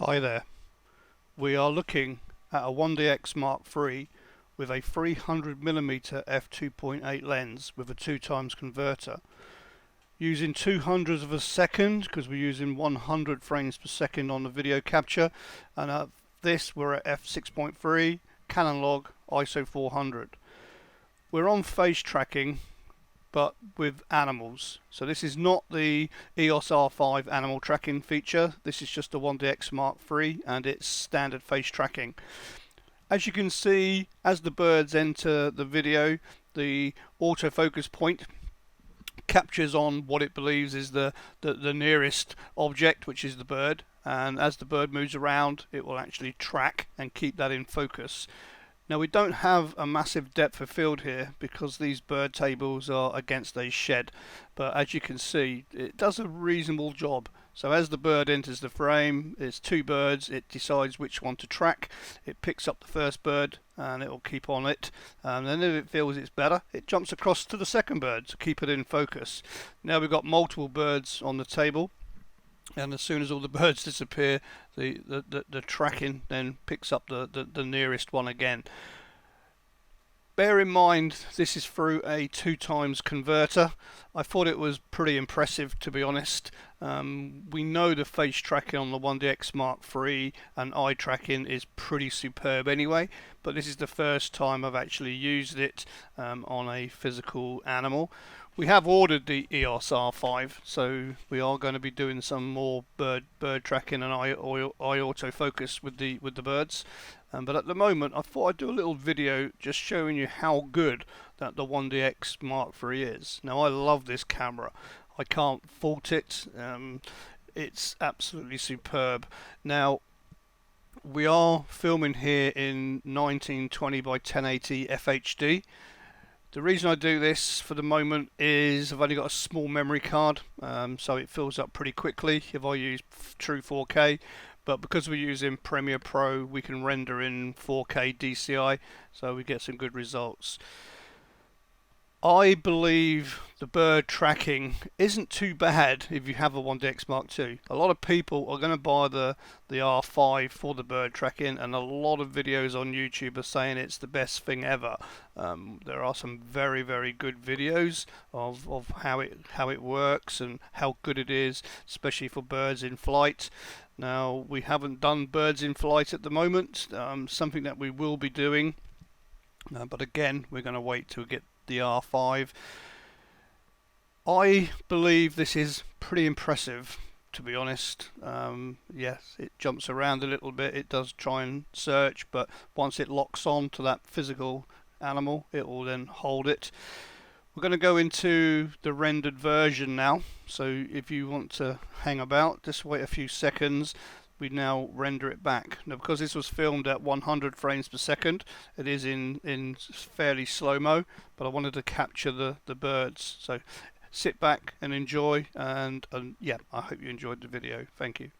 Hi there. We are looking at a 1DX MKiii with a 300mm f2.8 lens with a 2x converter. Using 200ths of a second because we're using 100 frames per second on the video capture, and at this we're at f6.3, Canon log, ISO 400. We're on face tracking but with animals. So this is not the EOS R5 animal tracking feature. This is just a 1DX MKiii and it's standard face tracking. As you can see, as the birds enter the video, the autofocus point captures on what it believes is the nearest object, which is the bird, and as the bird moves around it will actually track and keep that in focus. Now we don't have a massive depth of field here because these bird tables are against a shed, but as you can see it does a reasonable job. So as the bird enters the frame, it's two birds, it decides which one to track, it picks up the first bird and it will keep on it, and then if it feels it's better it jumps across to the second bird to keep it in focus. Now we've got multiple birds on the table, and as soon as all the birds disappear, the tracking then picks up the nearest one again. Bear in mind this is through a 2x converter. I thought it was pretty impressive, to be honest. We know the face tracking on the 1DX MKiii and eye tracking is pretty superb anyway, but this is the first time I've actually used it on a physical animal. We have ordered the EOS R5, so we are going to be doing some more bird tracking and eye autofocus with the birds. But at the moment I thought I'd do a little video just showing you how good that the 1DX MKiii is. Now I love this camera, I can't fault it, it's absolutely superb. Now we are filming here in 1920 by 1080 FHD. The reason I do this for the moment is I've only got a small memory card, so it fills up pretty quickly if I use true 4K, but because we're using Premiere Pro we can render in 4K DCI, so we get some good results. I believe the bird tracking isn't too bad if you have a 1DX MKII. A lot of people are going to buy the R5 for the bird tracking, and a lot of videos on YouTube are saying it's the best thing ever. There are some very good videos of how it works and how good it is, especially for birds in flight. Now we haven't done birds in flight at the moment, something that we will be doing, but again we're going to wait till we get the R5. I believe this is pretty impressive, to be honest. Yes, it jumps around a little bit, it does try and search, but once it locks on to that physical animal it will then hold it. We're going to go into the rendered version now, so if you want to hang about, just wait a few seconds. We now render it back. Now because this was filmed at 100 frames per second, it is in fairly slow-mo, but I wanted to capture the birds. So sit back and enjoy, and yeah, I hope you enjoyed the video. Thank you.